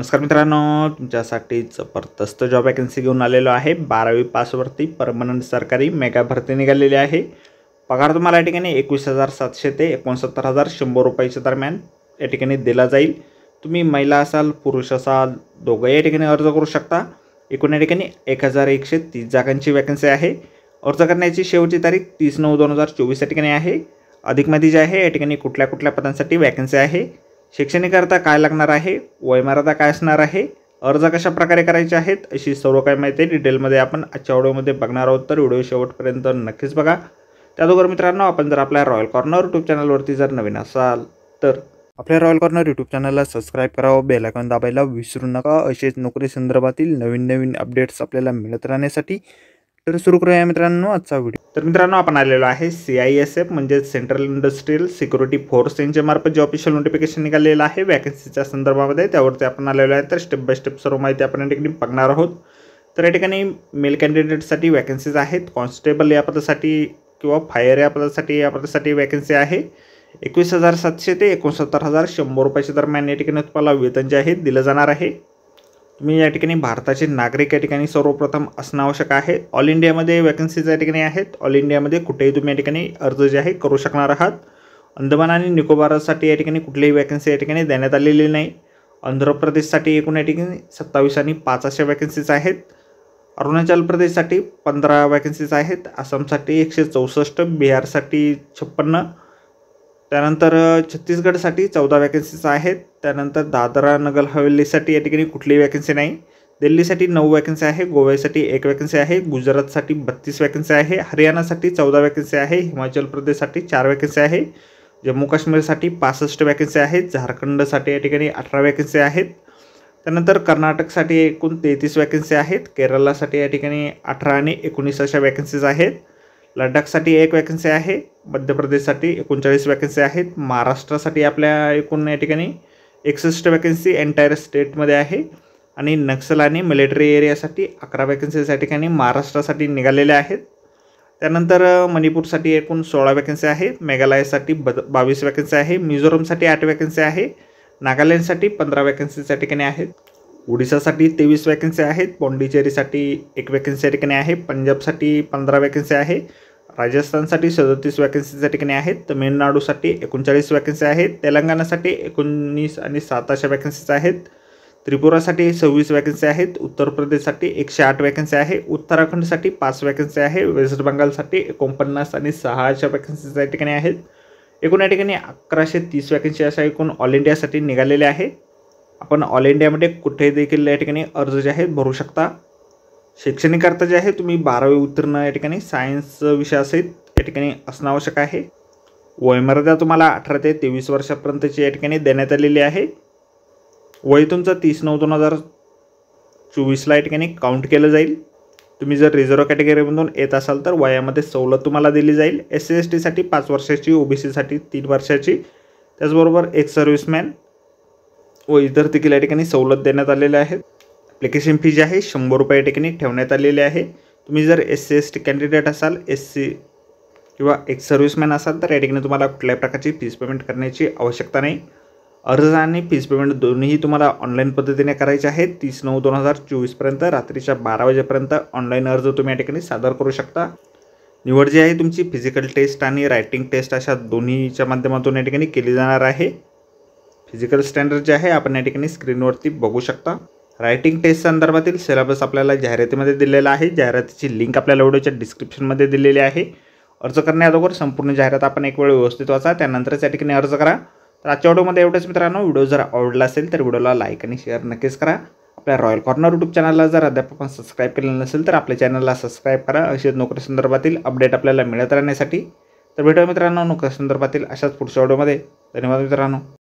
नमस्कार मित्रांनो, तुमच्यासाठी जबरदस्त जॉब वॅकन्सी घेऊन आलेलो आहे। 12वी पासवरती परमनंट सरकारी मेगा भरती निघालेली आहे। पगार तुम्हाला या ठिकाणी 21,700 ते 69,100 रुपयाच्या दरम्यान या ठिकाणी दिला जाईल। तुम्ही महिला असाल पुरुष असाल दोघंही या ठिकाणी अर्ज करू शकता। एकूण या ठिकाणी 1130 जागांची वॅकन्सी आहे। अर्ज करण्याची शेवटची तारीख 30/9/2024 या ठिकाणी आहे। अधिक माहिती जी आहे या ठिकाणी कुठल्या पदांसाठी वॅकन्सी आहे, शैक्षणिक अर्हता काय लागणार आहे, वयमर्यादा काय असणार आहे, अर्ज कशा प्रकारे करायचे आहेत, अशी सर्व काही माहिती डिटेलमध्ये आपण आजच्या व्हिडिओमध्ये बघणार आहोत। तर व्हिडिओ शेवटपर्यंत नक्कीच बघा। त्याचबरोबर मित्रांनो, आपण जर आपल्या रॉयल कॉर्नर यूट्यूब चॅनलवरती जर नवीन असाल तर आपल्या रॉयल कॉर्नर यूट्यूब चॅनलला सबस्क्राईब करावं, बेल आयकॉन दाबायला विसरू नका। असेच नोकरी संदर्भातील नवीन अपडेट्स आपल्याला मिळत राहण्यासाठी। तर सुरू करूया मित्रांनो आजचा व्हिडिओ। तर मित्रांनो, आपण आलेलो आहे CISF म्हणजे सेंट्रल इंडस्ट्रियल सिक्युरिटी फोर्स यांच्या मार्फत जे ऑफिशियल नोटिफिकेशन निघालेलं आहे वॅकन्सीच्या संदर्भामध्ये, त्यावरती आपण आलेलो आहे। तर स्टेप बाय स्टेप सर्व माहिती आपण या ठिकाणी बघणार आहोत। तर या ठिकाणी मेल कॅन्डिडेटसाठी वॅकन्सीज आहेत। कॉन्स्टेबल या पदासाठी किंवा फायर या पदासाठी वॅकन्सी आहे। 21,700 ते 69,100 रुपयाच्या दरम्यान या ठिकाणी तुम्हाला वेतन जे आहे दिलं जाणार आहे। तुम्ही या ठिकाणी भारताचे नागरिक या ठिकाणी सर्वप्रथम असणं आवश्यक आहे। ऑल इंडियामध्ये वॅकन्सीज या ठिकाणी आहेत। ऑल इंडियामध्ये कुठेही तुम्ही या ठिकाणी अर्ज जे आहे करू शकणार आहात। अंदमान आणि निकोबारसाठी या ठिकाणी कुठलीही वॅकन्सी या ठिकाणी देण्यात आलेली नाही। आंध्र प्रदेशसाठी एकूण या ठिकाणी 27 आणि 5 अशा वॅकन्सीज आहेत। अरुणाचल प्रदेशसाठी 15 वॅकन्सीज आहेत। आसामसाठी 164, बिहारसाठी 56, त्यानंतर छत्तीसगडसाठी 14 वॅकन्सीज आहेत। त्यानंतर दादरा नगर हवेलीसाठी या ठिकाणी कुठलीही वॅकन्सी नाही। दिल्लीसाठी 9 वॅकन्सी आहे। गोव्यासाठी 1 वॅकन्सी आहे। गुजरातसाठी 32 वॅकन्सी आहे। हरियाणासाठी 14 वॅकन्सी आहे। हिमाचल प्रदेशसाठी 4 वॅकन्सी आहे। जम्मू काश्मीरसाठी 65 वॅकन्सी आहेत। झारखंडसाठी या ठिकाणी 18 वॅकन्सी आहेत। त्यानंतर कर्नाटकसाठी एकूण 33 वॅकन्सी आहेत। केरळसाठी या ठिकाणी 18 आणि 19 अशा वॅकन्सीज आहेत। लडाखसाठी 1 वॅकन्सी आहे। मध्य प्रदेशसाठी 39 वॅकन्सी आहेत। महाराष्ट्रासाठी आपल्या एकूण या ठिकाणी 61 वॅकन्सी एंटायर स्टेटमध्ये आहे। आणि नक्सल आणि मिलिटरी एरियासाठी 11 वॅकन्सीज या ठिकाणी महाराष्ट्रासाठी निघालेल्या आहेत। त्यानंतर मणिपूरसाठी एकूण 16 वॅकन्सी आहे। मेघालयसाठी 22 वॅकन्सी आहे। मिझोरमसाठी 8 वॅकन्सी आहे। नागालँडसाठी 15 वॅकन्सीज या ठिकाणी आहेत। ओडिसासाठी 23 वॅकन्सी आहेत। पाँडिचेरीसाठी 1 वॅकन्सी या ठिकाणी आहे। पंजाबसाठी 15 वॅकन्सी आहे। राजस्थानसाठी 37 वॅकन्सीज या ठिकाणी आहेत। तमिळनाडूसाठी 39 वॅकन्सी आहेत। तेलंगणासाठी 19 आणि 7 अशा वॅकन्सीज आहेत। त्रिपुरासाठी 26 वॅकन्सी आहेत। उत्तर प्रदेशसाठी 108 वॅकन्सी आहे। उत्तराखंडसाठी 5 वॅकन्सी आहे। वेस्ट बंगालसाठी 49 आणि 6 अशा वॅकन्सीज या ठिकाणी आहेत। एकूण या ठिकाणी 1130 वॅकन्सी अशा एकूण ऑल इंडियासाठी निघालेले आहे। आपण ऑल इंडियामध्ये कुठे देखील या ठिकाणी अर्ज जे आहेत भरू शकता। शैक्षणिक अर्थ जे आहे तुम्ही 12वी उत्तीर्ण या ठिकाणी सायन्स विषय असेल या ठिकाणी असणं आवश्यक आहे। वयमर्यादा तुम्हाला 18 ते 23 वर्षापर्यंतची या ठिकाणी देण्यात आलेली आहे। वय तुमचं 30/9/2024 या ठिकाणी काउंट केलं जाईल। तुम्ही जर रिझर्व्ह कॅटेगरीमधून येत असाल तर वयामध्ये सवलत तुम्हाला दिली जाईल। SC ST साठी 5 वर्षाची, OBC साठी 3 वर्षाची, त्याचबरोबर एक सर्व्हिसमॅन व इतर देखील या ठिकाणी सवलत देण्यात आलेल्या आहेत। ॲप्लिकेशन फी जी आहे 100 रुपये या ठिकाणी ठेवण्यात आलेली आहे। तुम्ही जर SC ST कॅन्डिडेट असाल, SC किंवा एक सर्व्हिसमॅन असाल तर या ठिकाणी तुम्हाला कुठल्याही प्रकारची फीस पेमेंट करण्याची आवश्यकता नाही। अर्ज आणि फीस पेमेंट दोन्ही तुम्हाला ऑनलाईन पद्धतीने करायचे आहेत। 30/9/2024 पर्यंत रात्रीच्या 12 वाजेपर्यंत ऑनलाईन अर्ज तुम्ही या ठिकाणी सादर करू शकता। निवड जी आहे तुमची फिजिकल टेस्ट आणि रायटिंग टेस्ट अशा दोन्हीच्या माध्यमातून या ठिकाणी केली जाणार आहे। फिजिकल स्टँडर्ड जे आहे आपण या ठिकाणी स्क्रीनवरती बघू शकता। रायटिंग टेस्ट संदर्भातील सिलेबस आपल्याला जाहिरातीमध्ये दिलेला आहे। जाहिरातीची लिंक आपल्याला व्हिडिओच्या डिस्क्रिप्शनमध्ये दिलेली आहे। अर्ज करण्याअगोदर संपूर्ण जाहिरात आपण एक वेळ व्यवस्थित वाचा, त्यानंतरच या ठिकाणी अर्ज करा। तर आजच्या व्हिडिओमध्ये एवढंच मित्रांनो। व्हिडिओ जर आवडला असेल तर व्हिडिओला लाईक आणि शेअर नक्कीच करा। आपल्या रॉयल कॉर्नर यूट्यूब चॅनलला जर अद्याप आपण सबस्क्राईब केलेलं नसेल तर आपल्या चॅनलला सबस्क्राईब करा। असेच नोकरी संदर्भातील अपडेट आपल्याला मिळत राहण्यासाठी। तर भेटूया मित्रांनो नोकरी संदर्भातील अशाच पुढच्या व्हिडिओमध्ये। धन्यवाद मित्रांनो।